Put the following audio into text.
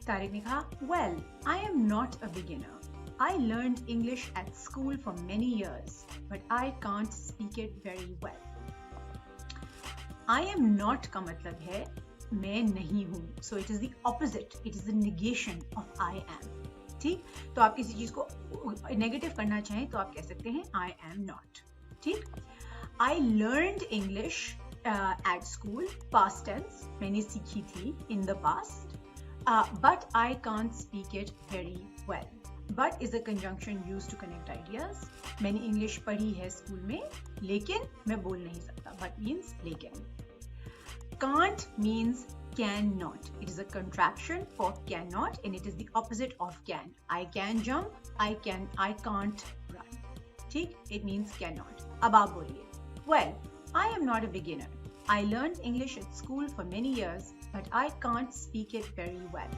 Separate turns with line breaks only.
तारिक ने कहा, well, I am not a beginner. I learned English at school for many years, but I can't speak it very well. I am not का मतलब है मैं नहीं हूँ. So it is the opposite. It is the negation of I am. ठीक? तो आप किसी चीज को नेगेटिव करना चाहें तो आप कह सकते हैं I am not. ठीक? I learned English at school, past tense. मैंने सीखी थी in the past. But I can't speak it very well. But is a conjunction used to connect ideas. मैंने English पढ़ी है स्कूल में, लेकिन मैं बोल नहीं सकता. But means लेकिन. Can't means cannot. It is a contraction for cannot, and it is the opposite of can. I can jump. I can't run. ठीक? It means cannot. अब आप बोलिए. Well, I am not a beginner. I learned English at school for many years, but I can't speak it very well.